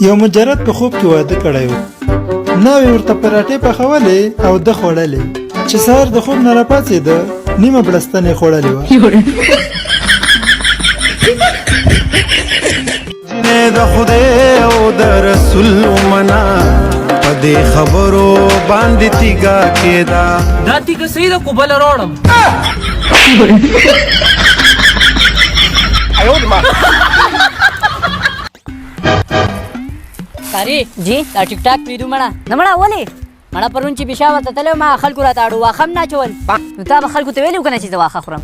یو مجرد په خوب کې واده کړی و. ناوې ورته پراټې پخولې او ده خوړلې چې سهار د خوب نه راپاڅېده نیمه بړستن یې خوړلې وه. د خدای او د رسول منا په دې خبرو باندې تیګه کېدا دا تیګه صحیح ده کو بل راوړم. ساری جی دا ټیک ټاک ویډیو مړه نه مړه ولې مړه پرون چې بشاوه ته تلو ما خلکو راته اړو واخم نه چول نو تا به خلکو ته ویلو کنه چې زه واخه خورم.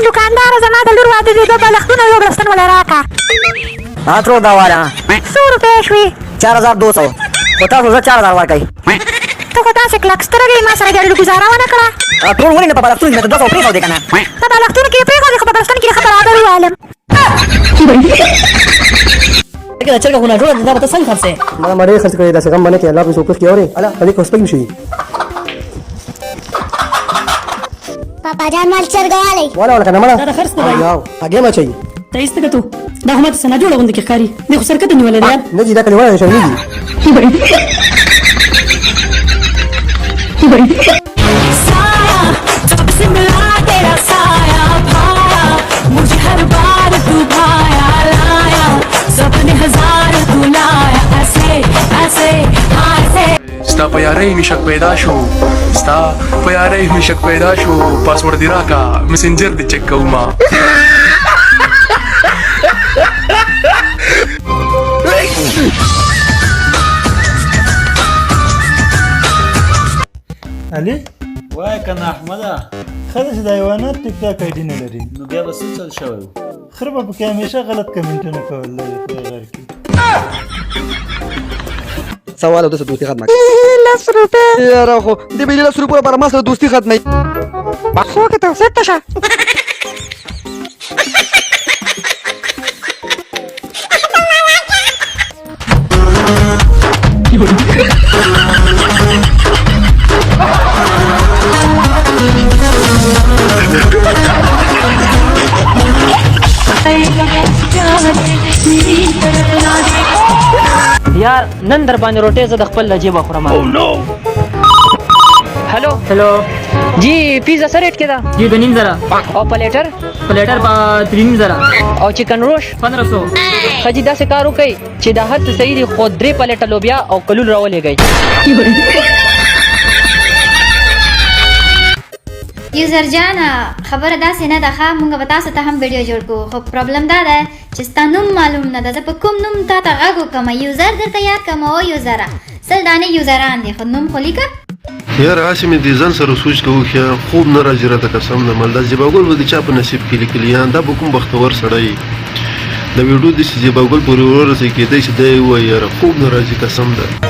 دوکاندار زما د لور واده دی دوه بالښتونه یو بړستن ولا راکړه. اترو دا والا 100 روپۍ شوې 4200 خو تاسو زه 4000 ورکوئ. ته خو داسې کلک سترګې ما سره ګډېدو ګزاره ونه کړه. ټول ولې نه په بالښتونو کې مې 200 پرېښودې که نه په بالښتونو کې یې پرېښودې خو په بړستن کې یې ښه برابر ووالم. دا چرګه خو نه جوړه دا به ته څنګه خرڅې ما ډېر خرڅ کړی داسې غم به نه کوې الله په څوک کې اورې الله په دې کې سپک شي. پاپا جان مال چرګه والی والا که نه مړه دا د خرڅ نه دی یاو هګۍ مچوي ته ایسته که تو دا خو ماته څه نه جوړه غوندې کې ښکاري دی خو سرکته نیولی دی یار نه جي دا کلي وړه شرمېږي. ستا په یارۍ مې شک پیدا شو ستا په یارۍ مې شک پیدا شو پاسورډ دې راکړه مسنجر دې چک کوما. علي وای کنه احمده ښه ده چې دا حیوانات ټیک ټاک آیډي نه لري نو بیا به څه چل شوی و. خره به پکې همیشه غلط کمنټونه کول دی خدای غر کړي. سوال او داسې دوستي ختمه 10 روپۍ یاره خو دې به 10 روپو لپاره ما سره دوستي ختموي. څوک ته سته شه یار نن در باندې روټۍ زه د خپل له جیبه خورم. هلو هلو جی پیزا څه ریټ کې ده جی د 9000 او پلیټر پلیټر په 3000 او چکن روش 1500. ښه جي داسې کار وکئ چې دا هر څه صحیح دي خو 3 پلیټه لوبیا او کلول راولېږئ. یوزر جانا خبره داسې نه ده ښه مونږ به تاسو ته هم ویډیو جوړ کړو خو پرابلم دا ده چې ستا نوم معلوم نه ده زه په کوم نوم تا ته غږ وکړم یوزر درته یاد کړم او یوزره 100 دانې یوزران دي خو نوم خو لیکه یار هسې مې دې ځان سره سوچ ته وښیه خوب نه راځي راته قسم ده مل دا زیباګل به د چا په نصیب کې لیکلي یان دا به کوم بختور سړی د ویډیو داسې زیباګل پورې ورسې کېدی چې دی ووایي یاره خوب نه راځي قسم ده.